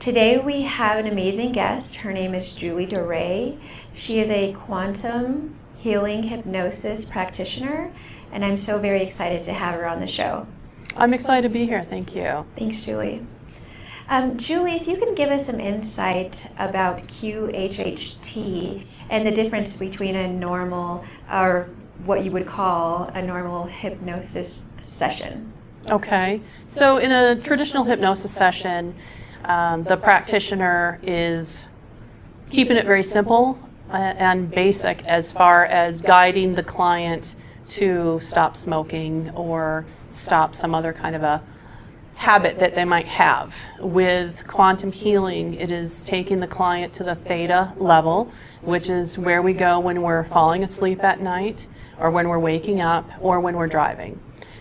Today we have an amazing guest. Her name is Julie Doray. She is a quantum healing hypnosis practitioner, and I'm so very excited to have her on the show. I'm excited to be here. Thank you. Thanks, Julie. Julie, if you can give us some insight about QHHT and the difference between a normal, or what you would call a normal hypnosis session. Okay. So in a traditional hypnosis session, the practitioner is keeping it very simple and basic as far as guiding the client to stop smoking or stop some other kind of a habit that they might have. With quantum healing, it is taking the client to the theta level, which is where we go when we're falling asleep at night or when we're waking up or when we're driving.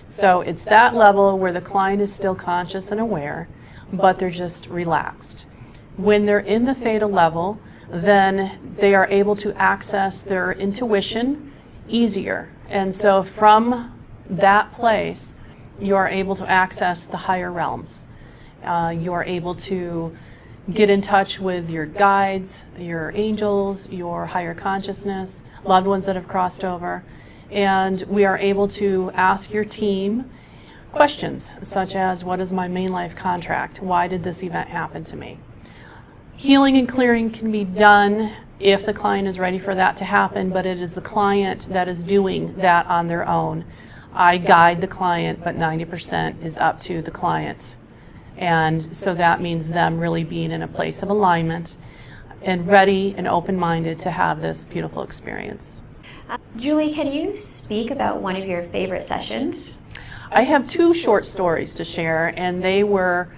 So it's that level where the client is still conscious and aware, but they're just relaxed. When they're in the theta level, then they are able to access their intuition easier. And so from that place, you are able to access the higher realms. You are able to get in touch with your guides, your angels, your higher consciousness, loved ones that have crossed over. And we are able to ask your team questions such as, what is my main life contract? Why did this event happen to me? Healing and clearing can be done if the client is ready for that to happen, but it is the client that is doing that on their own. I guide the client, but 90% is up to the client. And so that means them really being in a place of alignment and ready and open-minded to have this beautiful experience. Julie, can you speak about one of your favorite sessions? I have two short stories to share, and they were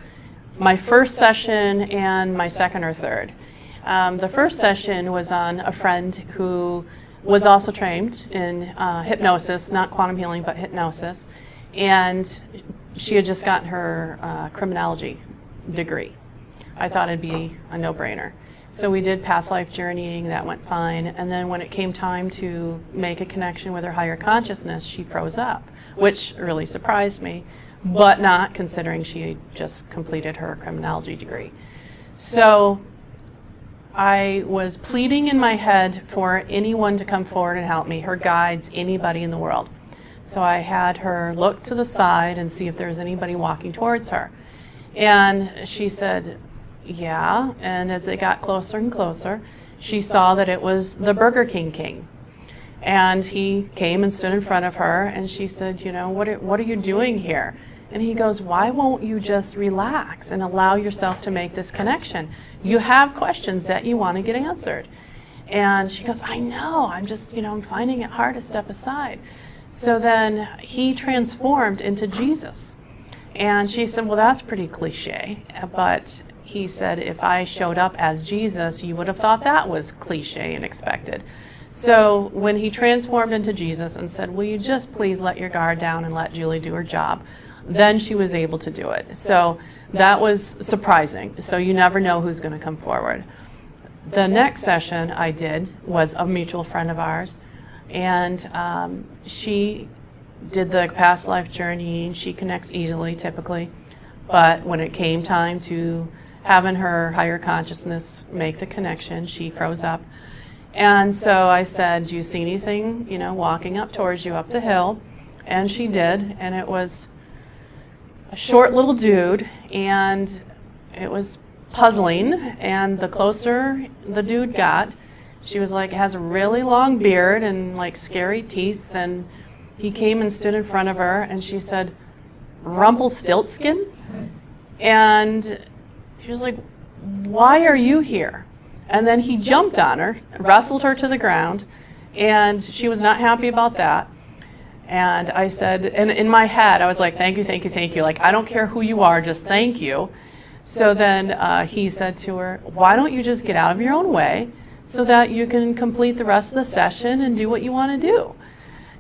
my first session and my second or third. The first session was on a friend who was also trained in hypnosis, not quantum healing, but hypnosis, and she had just gotten her criminology degree. I thought it'd be a no-brainer. So we did past life journeying, that went fine, and then when it came time to make a connection with her higher consciousness, she froze up, which really surprised me, but not considering she had just completed her criminology degree. So I was pleading in my head for anyone to come forward and help me, her guides, anybody in the world. So I had her look to the side and see if there was anybody walking towards her. And she said, yeah, and as it got closer and closer, she saw that it was the Burger King King. And he came and stood in front of her, and she said, you know, what are you doing here? And he goes, why won't you just relax and allow yourself to make this connection? You have questions that you want to get answered. And she goes, I know, I'm just, I'm finding it hard to step aside. So then he transformed into Jesus. And she said, well, that's pretty cliche. But he said, if I showed up as Jesus, you would have thought that was cliche and expected. So when he transformed into Jesus and said, will you just please let your guard down and let Julie do her job, then she was able to do it. So that was surprising. So you never know who's going to come forward. The next session I did was a mutual friend of ours, and she did the past life journey, and she connects easily typically. But when it came time to having her higher consciousness make the connection, she froze up. And so I said, do you see anything, walking up towards you up the hill? And she did, and it was a short little dude, and it was puzzling, and the closer the dude got, she was like, has a really long beard and like scary teeth, and he came and stood in front of her, and she said, Rumpelstiltskin? And she was like, why are you here? And then he jumped on her, wrestled her to the ground, and she was not happy about that. And I said, and in my head, I was like, thank you, thank you, thank you. Like, I don't care who you are, just thank you. So then he said to her, why don't you just get out of your own way so that you can complete the rest of the session and do what you want to do?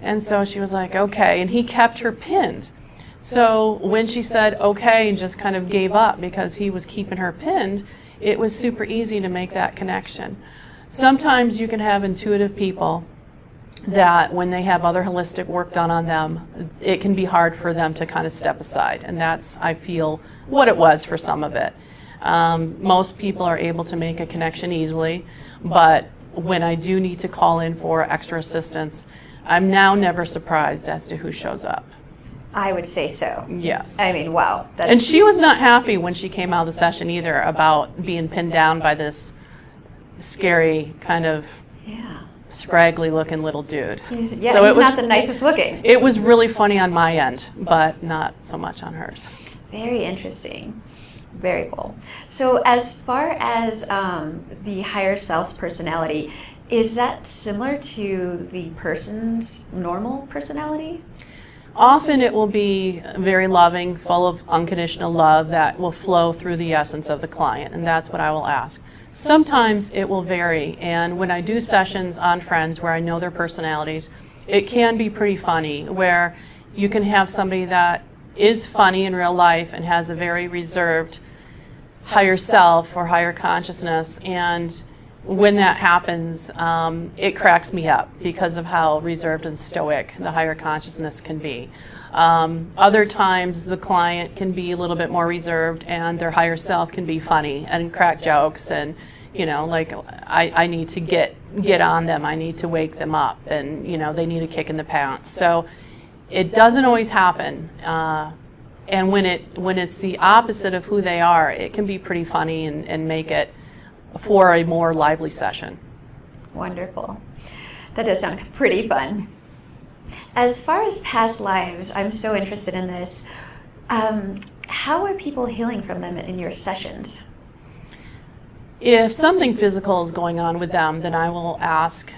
And so she was like, okay. And he kept her pinned. So when she said, okay, and just kind of gave up because he was keeping her pinned, it was super easy to make that connection. Sometimes you can have intuitive people that when they have other holistic work done on them, it can be hard for them to kind of step aside. And that's, I feel, what it was for some of it. Most people are able to make a connection easily, but when I do need to call in for extra assistance, I'm now never surprised as to who shows up. I would say so. Yes. I mean, wow. And she was not happy when she came out of the session either about being pinned down by this scary kind of scraggly looking little dude. He's not the nicest looking. It was really funny on my end, but not so much on hers. Very interesting. Very cool. So as far as the higher self's personality, is that similar to the person's normal personality? Often it will be very loving, full of unconditional love that will flow through the essence of the client, and that's what I will ask. Sometimes it will vary, and when I do sessions on friends where I know their personalities, it can be pretty funny, where you can have somebody that is funny in real life and has a very reserved higher self or higher consciousness, and when that happens, it cracks me up because of how reserved and stoic the higher consciousness can be. Other times the client can be a little bit more reserved and their higher self can be funny and crack jokes, and like I need to get on them, I need to wake them up, and they need a kick in the pants. So it doesn't always happen, and when it's the opposite of who they are, it can be pretty funny and make it for a more lively session. Wonderful. That does sound pretty fun. As far as past lives, I'm so interested in this. How are people healing from them in your sessions? If something physical is going on with them, then I will ask,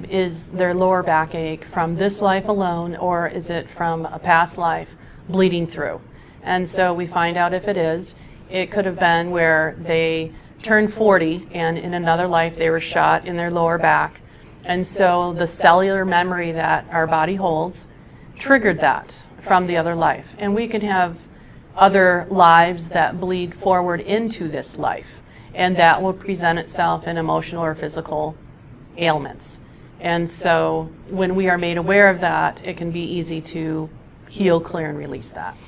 is their lower backache from this life alone, or is it from a past life bleeding through? And so we find out if it is. It could have been where they turned 40 and in another life they were shot in their lower back, and so the cellular memory that our body holds triggered that from the other life. And we can have other lives that bleed forward into this life, and that will present itself in emotional or physical ailments. And so when we are made aware of that, it can be easy to heal, clear, and release that.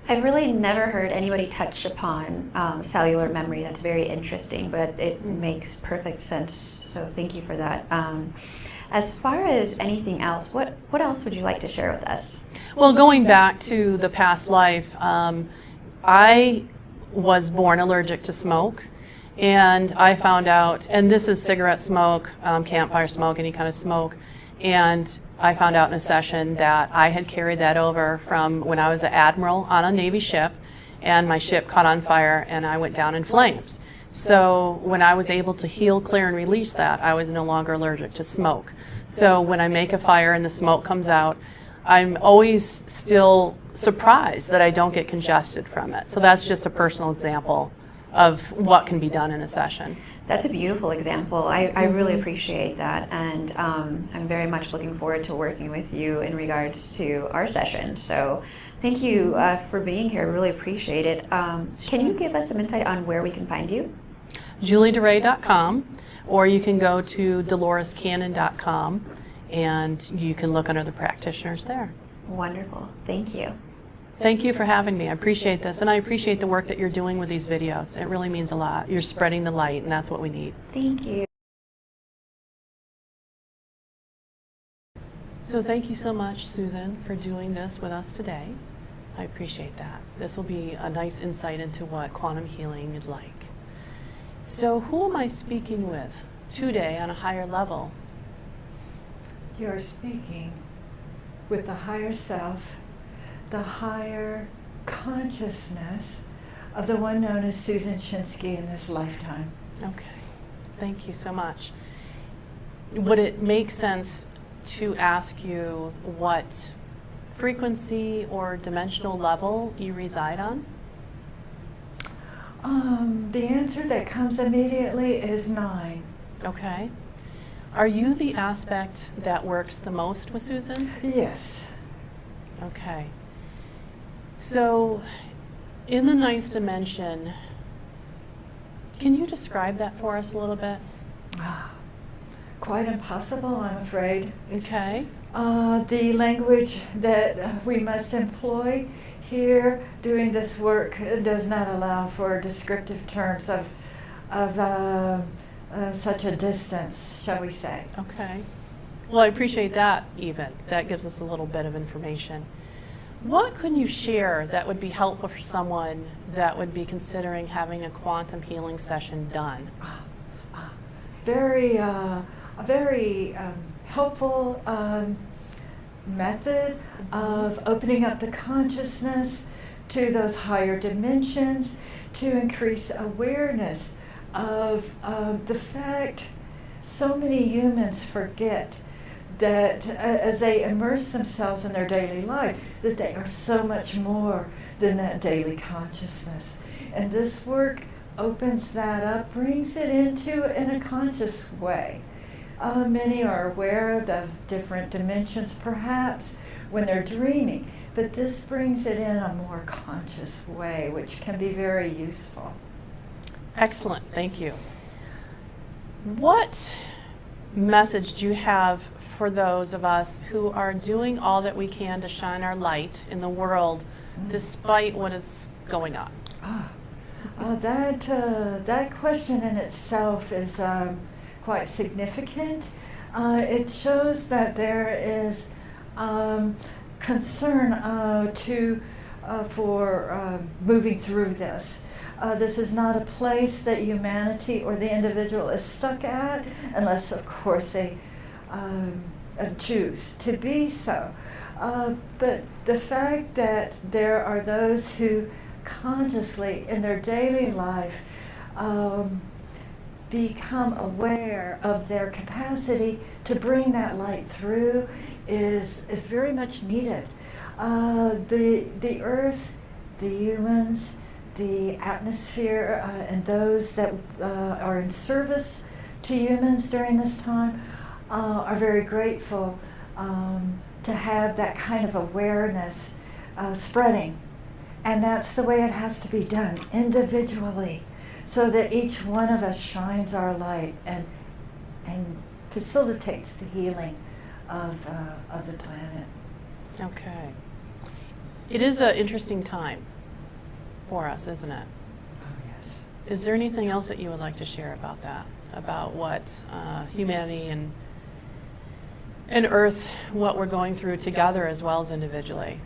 I've really never heard anybody touch upon cellular memory. That's very interesting, but it makes perfect sense. So thank you for that. As far as anything else, what else would you like to share with us? Well, going back to the past life, I was born allergic to smoke, and I found out, and this is cigarette smoke, campfire smoke, any kind of smoke, and I found out in a session that I had carried that over from when I was an admiral on a Navy ship, and my ship caught on fire and I went down in flames. So when I was able to heal, clear, and release that, I was no longer allergic to smoke. So when I make a fire and the smoke comes out, I'm always still surprised that I don't get congested from it. So that's just a personal example of what can be done in a session. That's a beautiful example. I really appreciate that, and I'm very much looking forward to working with you in regards to our session. So thank you for being here. Really appreciate it. Can you give us some insight on where we can find you? JulieDoray.com, or you can go to DoloresCannon.com, and you can look under the practitioners there. Wonderful. Thank you. Thank you for having me. I appreciate this, and I appreciate the work that you're doing with these videos. It really means a lot. You're spreading the light, and that's what we need. Thank you. So thank you so much, Susan, for doing this with us today. I appreciate that. This will be a nice insight into what quantum healing is like. So who am I speaking with today on a higher level? You're speaking with the higher self, the higher consciousness of the one known as Susan Shinsky in this lifetime. Okay, thank you so much. Would it make sense to ask you what frequency or dimensional level you reside on? The answer that comes immediately is 9. Okay. Are you the aspect that works the most with Susan? Yes. Okay. So, in the 9th dimension, can you describe that for us a little bit? Quite impossible, I'm afraid. Okay. The language that we must employ here doing this work does not allow for descriptive terms of such a distance, shall we say. Okay. Well, I appreciate that even. That gives us a little bit of information. What could you share that would be helpful for someone that would be considering having a quantum healing session done? A very helpful method of opening up the consciousness to those higher dimensions, to increase awareness of the fact so many humans forget that as they immerse themselves in their daily life, that they are so much more than that daily consciousness. And this work opens that up, brings it into in a conscious way. Many are aware of the different dimensions perhaps when they're dreaming, but this brings it in a more conscious way, which can be very useful. Excellent, thank you. What message do you have for those of us who are doing all that we can to shine our light in the world despite what is going on? That question in itself is quite significant. It shows that there is concern for moving through this. This is not a place that humanity or the individual is stuck at, unless, of course, they choose to be so. But the fact that there are those who consciously, in their daily life, become aware of their capacity to bring that light through is very much needed. The earth, the humans, the atmosphere, and those that are in service to humans during this time are very grateful to have that kind of awareness spreading. And that's the way it has to be done, individually, so that each one of us shines our light and facilitates the healing of the planet. Okay. It is an interesting time for us, isn't it? Oh, yes. Is there anything else that you would like to share about that? About what humanity and Earth, what we're going through together as well as individually?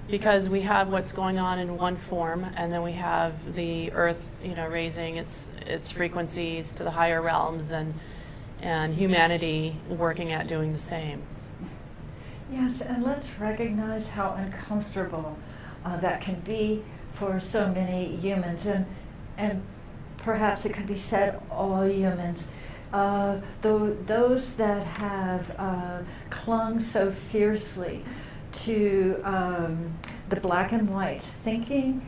Because we have what's going on in one form, and then we have the Earth, raising its frequencies to the higher realms, and humanity working at doing the same. Yes, and let's recognize how uncomfortable that can be for so many humans, and perhaps it could be said all humans. Those that have clung so fiercely to the black and white thinking,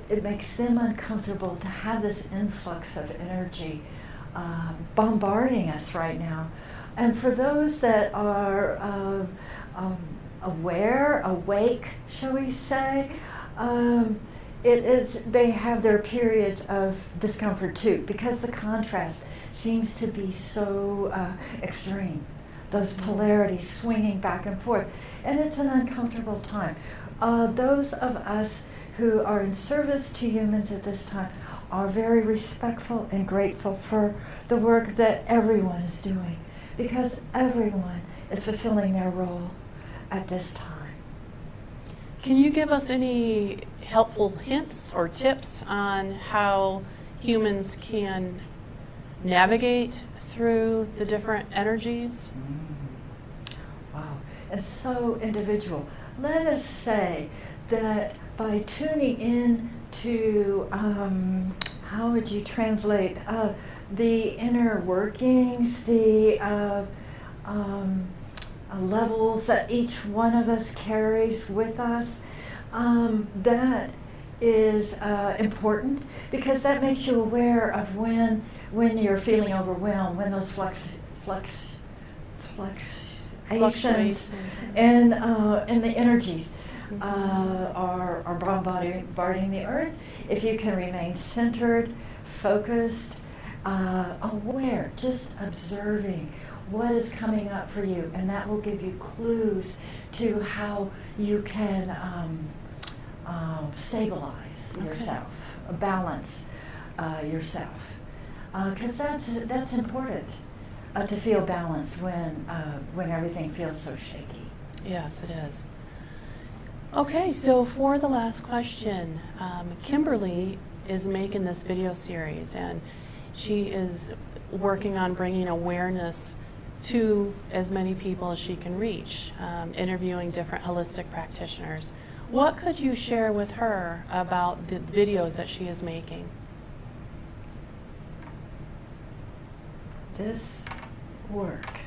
it makes them uncomfortable to have this influx of energy bombarding us right now. And for those that are aware, awake, shall we say, they have their periods of discomfort too, because the contrast seems to be so extreme. Those polarities swinging back and forth, and it's an uncomfortable time. Those of us who are in service to humans at this time are very respectful and grateful for the work that everyone is doing, because everyone is fulfilling their role at this time. Can you give us any helpful hints or tips on how humans can navigate through the different energies? Wow, and so individual. Let us say that by tuning in to, how would you translate, the inner workings, the levels that each one of us carries with us, that is important, because that makes you aware of when you're feeling overwhelmed, when those fluctuations in the energies are bombarding the earth. If you can remain centered, focused, aware, just observing what is coming up for you, and that will give you clues to how you can stabilize yourself, balance yourself, because that's important to feel balanced when everything feels so shaky. Yes, it is. Okay, so for the last question, Kimberly is making this video series, and she is working on bringing awareness to as many people as she can reach, interviewing different holistic practitioners. What could you share with her about the videos that she is making? This work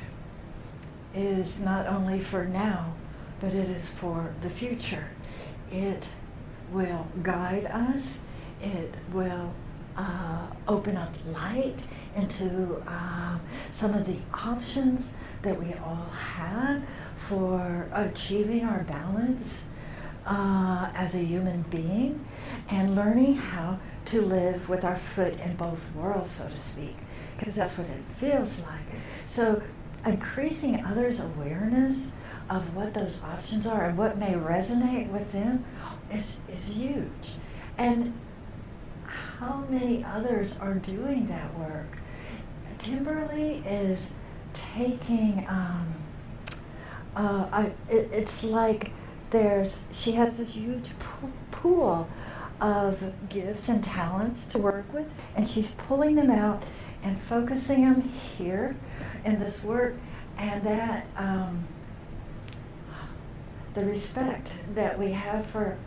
is not only for now, but it is for the future. It will guide us. It will open up light into some of the options that we all have for achieving our balance as a human being, and learning how to live with our foot in both worlds, so to speak, because that's what it feels like. So increasing others' awareness of what those options are and what may resonate with them is huge. And how many others are doing that work? Kimberly is taking, it's like she has this huge pool of gifts and talents to work with, and she's pulling them out and focusing them here in this work, and that the respect that we have for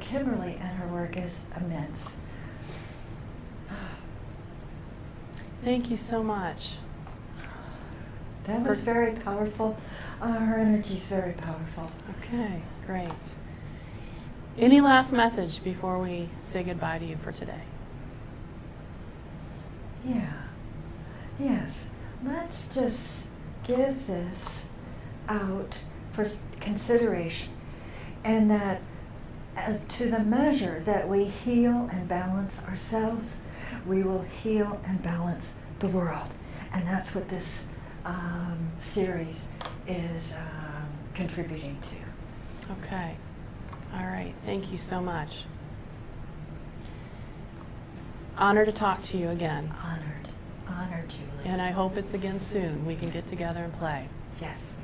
Kimberly and her work is immense. Thank you so much. That was very powerful. Her energy is very powerful. Okay, great. Any last message before we say goodbye to you for today? Yeah. Yes. Let's just give this out for consideration, and that to the measure that we heal and balance ourselves, we will heal and balance the world. And that's what this series is contributing to. Okay. All right. Thank you so much. Honored to talk to you again. Honored, Julie. And I hope it's again soon. We can get together and play. Yes.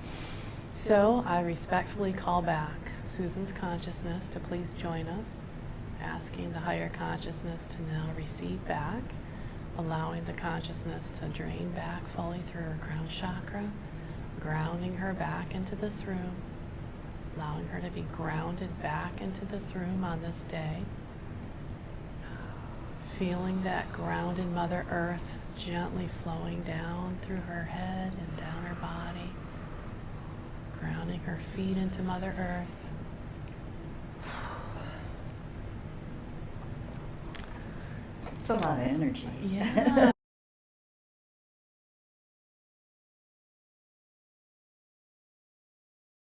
So I respectfully call back Susan's consciousness to please join us, asking the higher consciousness to now receive back, allowing the consciousness to drain back fully through her crown chakra, grounding her back into this room, allowing her to be grounded back into this room on this day, feeling that grounded Mother Earth gently flowing down through her head and down her body, grounding her feet into Mother Earth. It's a lot of energy. Yeah.